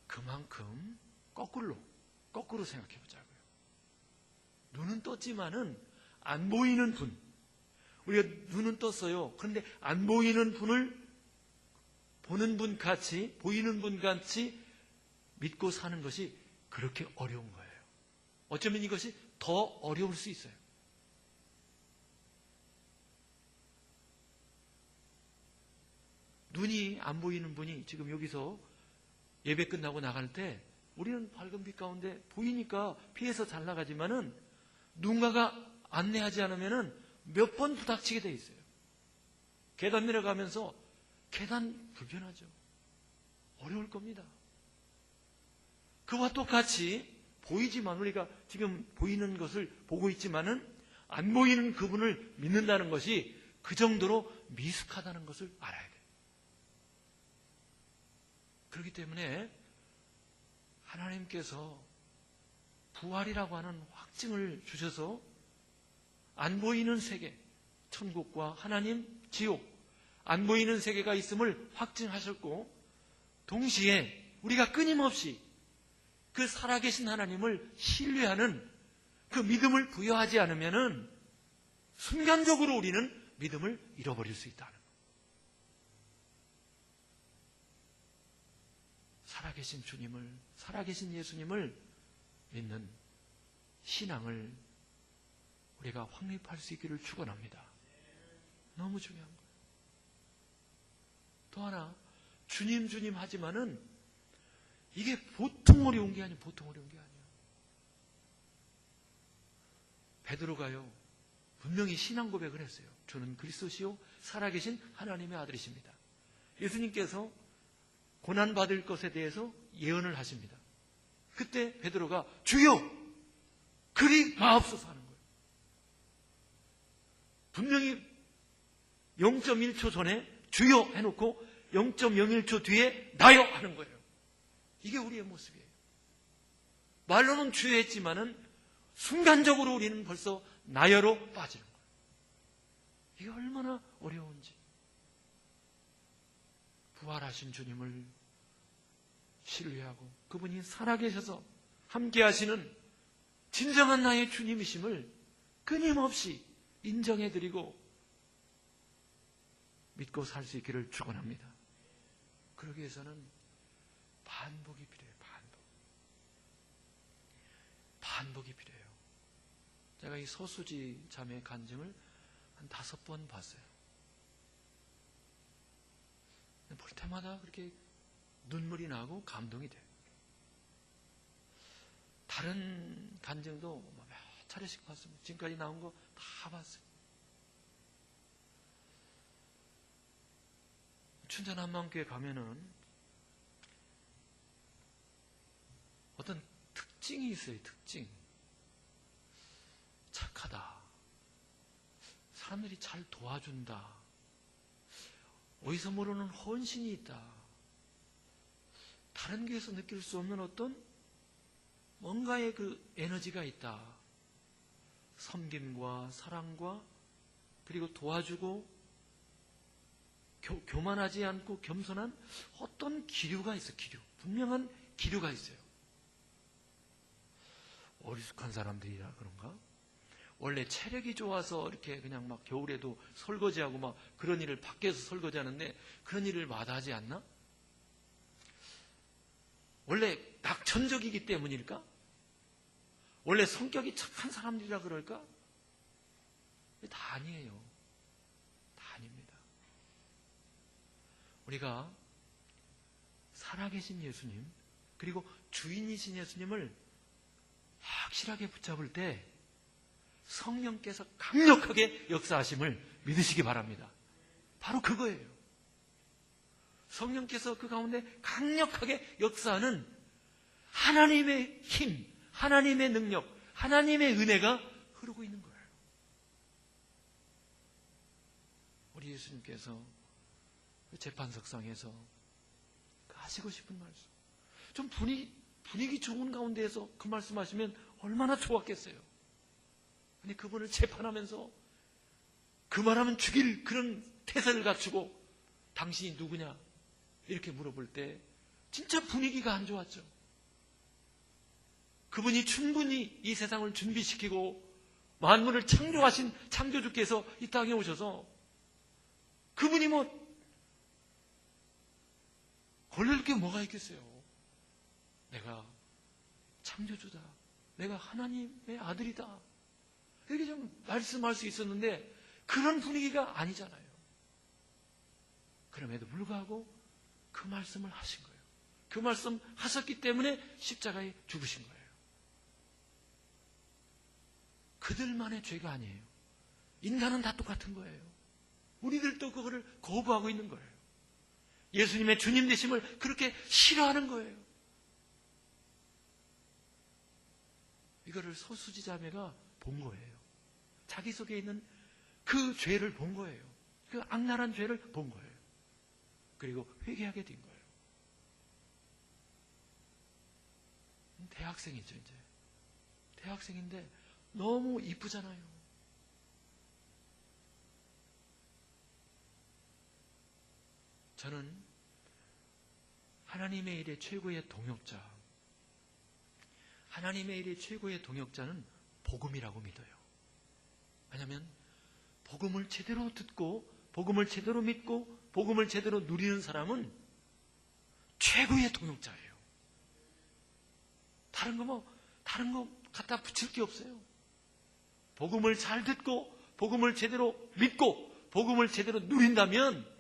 그만큼 거꾸로 생각해 보자고요. 눈은 떴지만은 안 보이는 분. 우리가 눈은 떴어요. 그런데 안 보이는 분을 보는 분 같이, 보이는 분 같이 믿고 사는 것이 그렇게 어려운 거예요. 어쩌면 이것이 더 어려울 수 있어요. 눈이 안 보이는 분이 지금 여기서 예배 끝나고 나갈 때 우리는 밝은 빛 가운데 보이니까 피해서 잘 나가지만은 누군가가 안내하지 않으면은 몇 번 부닥치게 돼 있어요. 계단 내려가면서 계단 불편하죠. 어려울 겁니다. 그와 똑같이 보이지만 우리가 지금 보이는 것을 보고 있지만은 안 보이는 그분을 믿는다는 것이 그 정도로 미숙하다는 것을 알아야 돼요. 그렇기 때문에 하나님께서 부활이라고 하는 확증을 주셔서 안 보이는 세계, 천국과 하나님, 지옥, 안 보이는 세계가 있음을 확증하셨고 동시에 우리가 끊임없이 그 살아계신 하나님을 신뢰하는 그 믿음을 부여하지 않으면은 순간적으로 우리는 믿음을 잃어버릴 수 있다는 거예요. 살아계신 주님을, 살아계신 예수님을 믿는 신앙을 우리가 확립할 수 있기를 축원합니다. 너무 중요한 거예요. 또 하나, 주님 주님 하지만은 이게 보통 어려운 게 아니에요. 보통 어려운 게 아니에요. 베드로가요, 분명히 신앙 고백을 했어요. 저는 그리스도시요 살아계신 하나님의 아들이십니다. 예수님께서 고난받을 것에 대해서 예언을 하십니다. 그때 베드로가 주여 그리 마옵소서 하는 거예요. 분명히 0.1초 전에 주여 해놓고 0.01초 뒤에 나여 하는 거예요. 이게 우리의 모습이에요. 말로는 주여 했지만은 순간적으로 우리는 벌써 나여로 빠지는 거예요. 이게 얼마나 어려운지. 부활하신 주님을 신뢰하고 그분이 살아계셔서 함께 하시는 진정한 나의 주님이심을 끊임없이 인정해드리고 믿고 살 수 있기를 축원합니다. 그러기 위해서는 반복이 필요해요. 반복이 필요해요. 제가 이 서수지 자매 간증을 한 5번 봤어요. 볼 때마다 그렇게 눈물이 나고 감동이 돼요. 다른 간증도 몇 차례씩 봤습니다. 지금까지 나온 거 다 봤어요. 춘천 한마음교회 가면은 어떤 특징이 있어요. 특징. 착하다. 사람들이 잘 도와준다. 어디서 모르는 헌신이 있다. 다른 교회에서 느낄 수 없는 어떤 뭔가의 그 에너지가 있다. 섬김과 사랑과 그리고 도와주고 교만하지 않고 겸손한 어떤 기류가 있어. 기류. 분명한 기류가 있어요. 어리숙한 사람들이라 그런가? 원래 체력이 좋아서 이렇게 그냥 막 겨울에도 설거지하고 막 그런 일을 밖에서 설거지하는데 그런 일을 마다하지 않나? 원래 낙천적이기 때문일까? 원래 성격이 착한 사람들이라 그럴까? 다 아니에요. 다 아닙니다. 우리가 살아계신 예수님 그리고 주인이신 예수님을 확실하게 붙잡을 때 성령께서 강력하게 역사하심을 믿으시기 바랍니다. 바로 그거예요. 성령께서 그 가운데 강력하게 역사하는 하나님의 힘, 하나님의 능력, 하나님의 은혜가 흐르고 있는 거예요. 우리 예수님께서 재판석상에서 하시고 싶은 말씀, 좀 분위기 좋은 가운데에서 그 말씀하시면 얼마나 좋았겠어요. 근데 그분을 재판하면서 그 말하면 죽일 그런 태세를 갖추고 당신이 누구냐 이렇게 물어볼 때 진짜 분위기가 안 좋았죠. 그분이 충분히 이 세상을 준비시키고 만물을 창조하신 창조주께서 이 땅에 오셔서 그분이 뭐 걸릴 게 뭐가 있겠어요. 내가 창조주다. 내가 하나님의 아들이다. 이렇게 좀 말씀할 수 있었는데 그런 분위기가 아니잖아요. 그럼에도 불구하고 그 말씀을 하신 거예요. 그 말씀 하셨기 때문에 십자가에 죽으신 거예요. 그들만의 죄가 아니에요. 인간은 다 똑같은 거예요. 우리들도 그거를 거부하고 있는 거예요. 예수님의 주님 되심을 그렇게 싫어하는 거예요. 이거를 소수지자매가 본 거예요. 자기 속에 있는 그 죄를 본 거예요. 그 악랄한 죄를 본 거예요. 그리고 회개하게 된 거예요. 대학생이죠, 이제. 대학생인데 너무 이쁘잖아요. 저는 하나님의 일의 최고의 동역자, 하나님의 일의 최고의 동역자는 복음이라고 믿어요. 왜냐하면 복음을 제대로 듣고 복음을 제대로 믿고 복음을 제대로 누리는 사람은 최고의 동역자예요. 다른 거 갖다 붙일 게 없어요. 복음을 잘 듣고 복음을 제대로 믿고 복음을 제대로 누린다면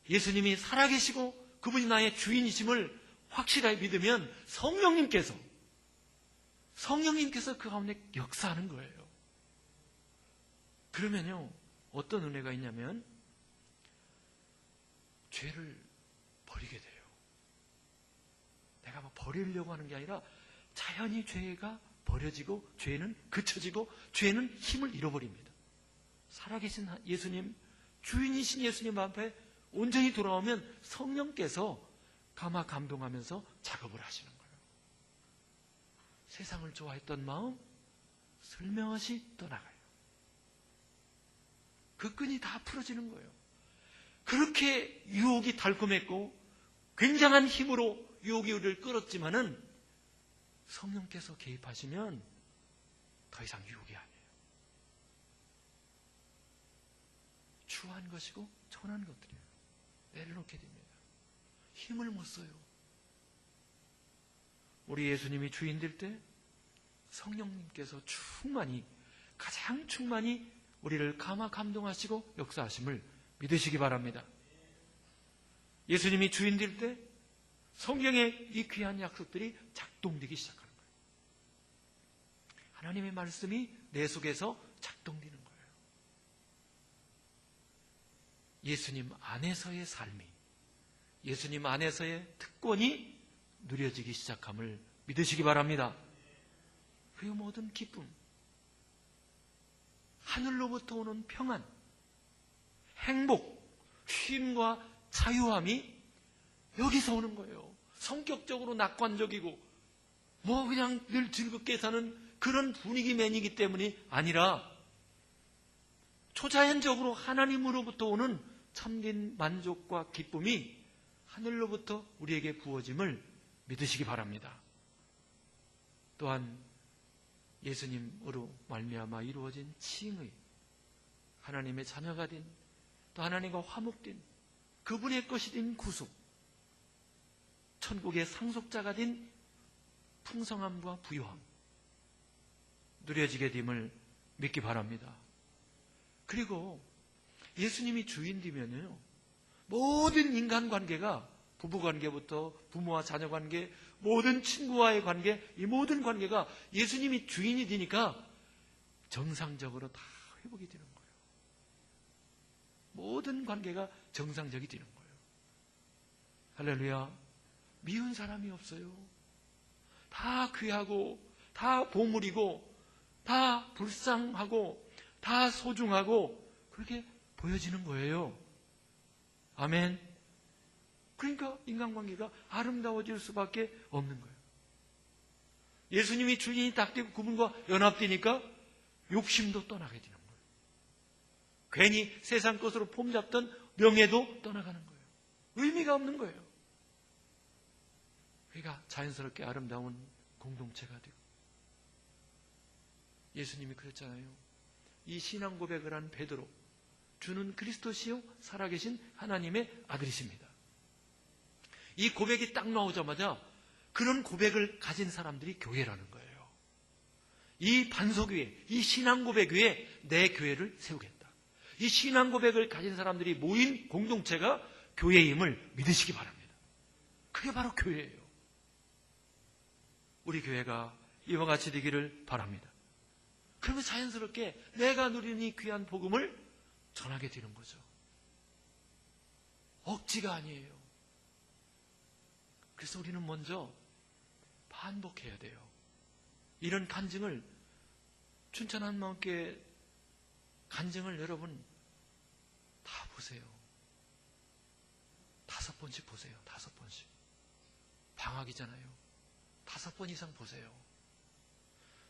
예수님이 살아계시고 그분이 나의 주인이심을 확실하게 믿으면 성령님께서 그 가운데 역사하는 거예요. 그러면요, 어떤 은혜가 있냐면 죄를 버리게 돼요. 내가 막 버리려고 하는 게 아니라 자연히 죄가 버려지고 죄는 그쳐지고 죄는 힘을 잃어버립니다. 살아계신 예수님, 주인이신 예수님 앞에 온전히 돌아오면 성령께서 감화 감동하면서 작업을 하시는 거예요. 세상을 좋아했던 마음 슬며시 떠나가요. 그 끈이 다 풀어지는 거예요. 그렇게 유혹이 달콤했고 굉장한 힘으로 유혹이 우리를 끌었지만은 성령께서 개입하시면 더 이상 유혹이 아니에요. 추한 것이고 천한 것들이에요. 내려놓게 됩니다. 힘을 못 써요. 우리 예수님이 주인 될 때 성령님께서 가장 충만히 우리를 감화 감동하시고 역사하심을 믿으시기 바랍니다. 예수님이 주인 될 때 성경의 이 귀한 약속들이 작동되기 시작하는 거예요. 하나님의 말씀이 내 속에서 작동되는 거예요. 예수님 안에서의 삶이, 예수님 안에서의 특권이 누려지기 시작함을 믿으시기 바랍니다. 그 모든 기쁨, 하늘로부터 오는 평안, 행복, 쉼과 자유함이 여기서 오는 거예요. 성격적으로 낙관적이고 그냥 늘 즐겁게 사는 그런 분위기 맨이기 때문이 아니라 초자연적으로 하나님으로부터 오는 참된 만족과 기쁨이 하늘로부터 우리에게 부어짐을 믿으시기 바랍니다. 또한 예수님으로 말미암아 이루어진 칭의, 하나님의 자녀가 된, 또 하나님과 화목된 그분의 것이 된 구속, 천국의 상속자가 된 풍성함과 부유함 누려지게 됨을 믿기 바랍니다. 그리고 예수님이 주인 되면요, 모든 인간관계가 부부관계부터 부모와 자녀관계, 모든 친구와의 관계, 이 모든 관계가 예수님이 주인이 되니까 정상적으로 다 회복이 되는 거예요. 모든 관계가 정상적이 되는 거예요. 할렐루야. 미운 사람이 없어요. 다 귀하고 다 보물이고 다 불쌍하고 다 소중하고 그렇게 보여지는 거예요. 아멘. 그러니까 인간관계가 아름다워질 수밖에 없는 거예요. 예수님이 주인이 딱 되고 그분과 연합되니까 욕심도 떠나게 되는 거예요. 괜히 세상 것으로 폼잡던 명예도 떠나가는 거예요. 의미가 없는 거예요. 그러니까 자연스럽게 아름다운 공동체가 되고, 예수님이 그랬잖아요. 이 신앙 고백을 한 베드로, 주는 그리스도시요 살아계신 하나님의 아들이십니다. 이 고백이 딱 나오자마자 그런 고백을 가진 사람들이 교회라는 거예요. 이 반석 위에, 이 신앙 고백 위에 내 교회를 세우겠다. 이 신앙 고백을 가진 사람들이 모인 공동체가 교회임을 믿으시기 바랍니다. 그게 바로 교회예요. 우리 교회가 이와 같이 되기를 바랍니다. 그러면 자연스럽게 내가 누리는 이 귀한 복음을 전하게 되는 거죠. 억지가 아니에요. 그래서 우리는 먼저 반복해야 돼요. 이런 간증을, 춘천한 마음교회 간증을 여러분 다 보세요. 5번씩 보세요. 5번씩. 방학이잖아요. 5번 이상 보세요.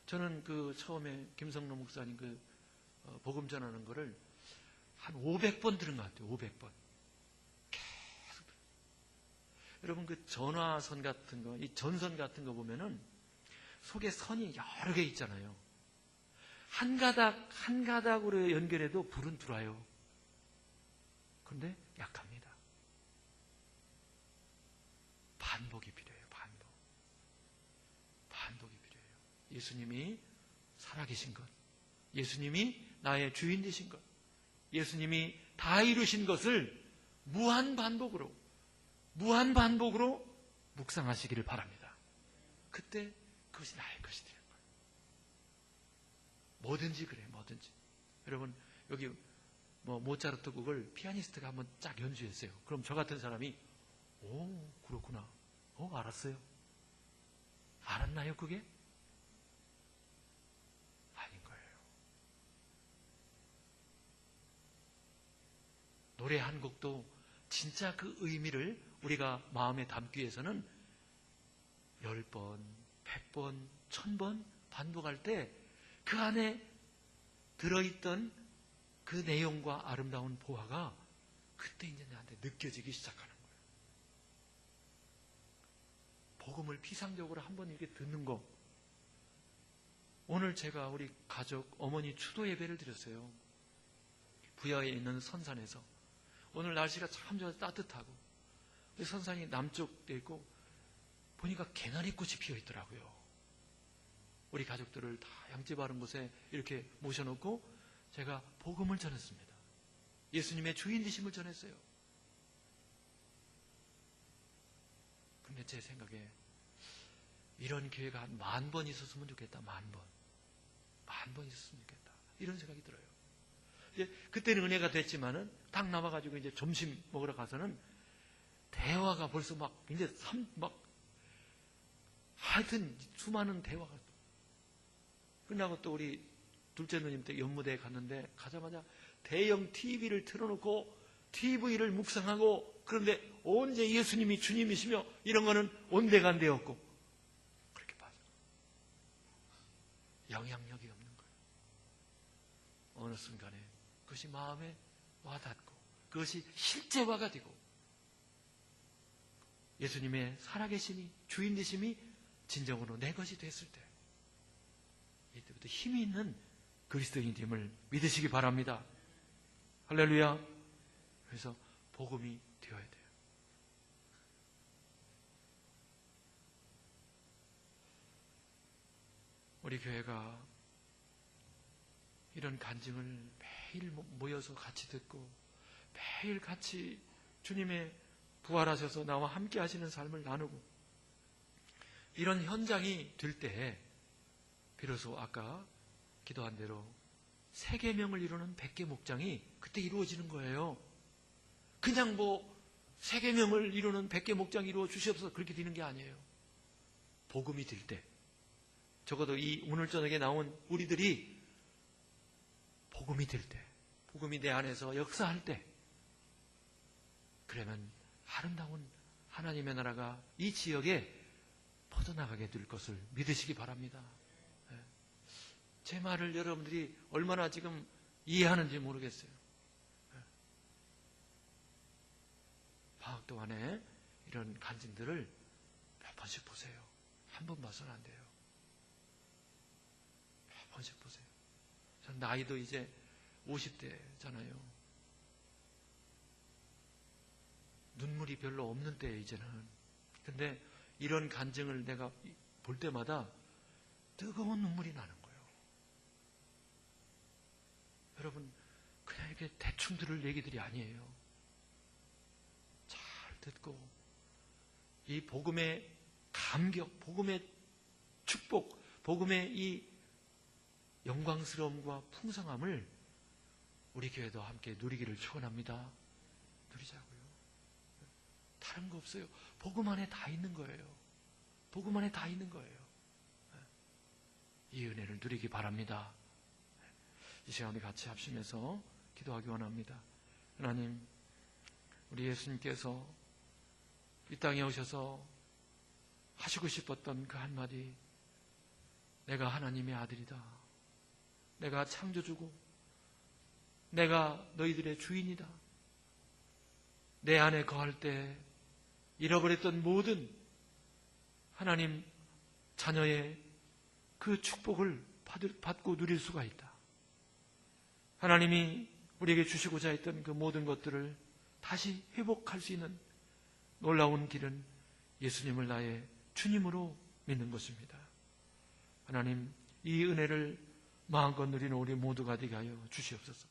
저는 처음에 김성로 목사님 복음 전하는 거를 한 500번 들은 것 같아요. 500번. 계속 들어요. 여러분 전화선 같은 거, 이 전선 같은 거 보면은 속에 선이 여러 개 있잖아요. 한 가닥으로 연결해도 불은 들어와요. 그런데 약합니다. 반복이 필요해요. 반복이 필요해요. 예수님이 살아계신 것, 예수님이 나의 주인 되신 것, 예수님이 다 이루신 것을 무한반복으로 묵상하시기를 바랍니다. 그때 그것이 나의 것이 되는 거예요. 뭐든지 그래요. 뭐든지. 여러분 여기 모차르트 곡을 피아니스트가 한번 쫙 연주했어요. 그럼 저 같은 사람이 오, 그렇구나. 알았어요. 알았나요, 그게? 아닌 거예요. 노래 한 곡도 진짜 그 의미를 우리가 마음에 담기 위해서는 10번, 100번, 1000번 반복할 때 그 안에 들어있던 그 내용과 아름다운 보화가 그때 이제 나한테 느껴지기 시작하는 거예요. 복음을 피상적으로 한번 이렇게 듣는 거. 오늘 제가 우리 가족 어머니 추도 예배를 드렸어요. 부여에 있는 선산에서. 오늘 날씨가 참 좋아서 따뜻하고 선산이 남쪽에 있고 보니까 개나리꽃이 피어 있더라고요. 우리 가족들을 다 양지 바른 곳에 이렇게 모셔놓고 제가 복음을 전했습니다. 예수님의 주인 되심을 전했어요. 근데 제 생각에 이런 기회가 한 10,000번 있었으면 좋겠다. 10,000번. 10,000번 있었으면 좋겠다. 이런 생각이 들어요. 이제 그때는 은혜가 됐지만은 딱 남아가지고 이제 점심 먹으러 가서는 대화가 벌써 하여튼 수많은 대화가. 끝나고 또 우리 둘째 누님 때 연무대에 갔는데 가자마자 대형 TV를 틀어놓고 TV를 묵상하고, 그런데 언제 예수님이 주님이시며 이런 거는 온데간데였고 그렇게 봐서 영향력이 없는 거예요. 어느 순간에 그것이 마음에 와닿고 그것이 실제화가 되고 예수님의 살아계심이, 주인 되심이 진정으로 내 것이 됐을 때 이때부터 힘이 있는 그리스도인임을 믿으시기 바랍니다. 할렐루야. 그래서 복음이 되어야 돼요. 우리 교회가 이런 간증을 매일 모여서 같이 듣고 매일 같이 주님의 부활하셔서 나와 함께 하시는 삶을 나누고 이런 현장이 될 때 비로소 아까 기도한 대로 세계명을 이루는 100개 목장이 그때 이루어지는 거예요. 그냥 세계명을 이루는 100개 목장 이루어 주시옵소서 그렇게 되는 게 아니에요. 복음이 될 때, 적어도 이 오늘 저녁에 나온 우리들이 복음이 될 때, 복음이 내 안에서 역사할 때, 그러면 아름다운 하나님의 나라가 이 지역에 퍼져나가게 될 것을 믿으시기 바랍니다. 제 말을 여러분들이 얼마나 지금 이해하는지 모르겠어요. 방학 동안에 이런 간증들을 몇 번씩 보세요. 한 번 봐서는 안 돼요. 몇 번씩 보세요. 전 나이도 이제 50대잖아요. 눈물이 별로 없는 때예요, 이제는. 근데 이런 간증을 내가 볼 때마다 뜨거운 눈물이 나는 거예요. 여러분, 그냥 이렇게 대충 들을 얘기들이 아니에요. 잘 듣고 이 복음의 감격, 복음의 축복, 복음의 이 영광스러움과 풍성함을 우리 교회도 함께 누리기를 축원합니다. 누리자고요. 다른 거 없어요. 복음 안에 다 있는 거예요. 복음 안에 다 있는 거예요. 이 은혜를 누리기 바랍니다. 이 시간에 같이 합심해서 기도하기 원합니다. 하나님, 우리 예수님께서 이 땅에 오셔서 하시고 싶었던 그 한마디, 내가 하나님의 아들이다. 내가 창조주고 내가 너희들의 주인이다. 내 안에 거할 때 잃어버렸던 모든 하나님 자녀의 그 축복을 받고 누릴 수가 있다. 하나님이 우리에게 주시고자 했던 그 모든 것들을 다시 회복할 수 있는 놀라운 길은 예수님을 나의 주님으로 믿는 것입니다. 하나님, 이 은혜를 마음껏 누리는 우리 모두가 되게 하여 주시옵소서.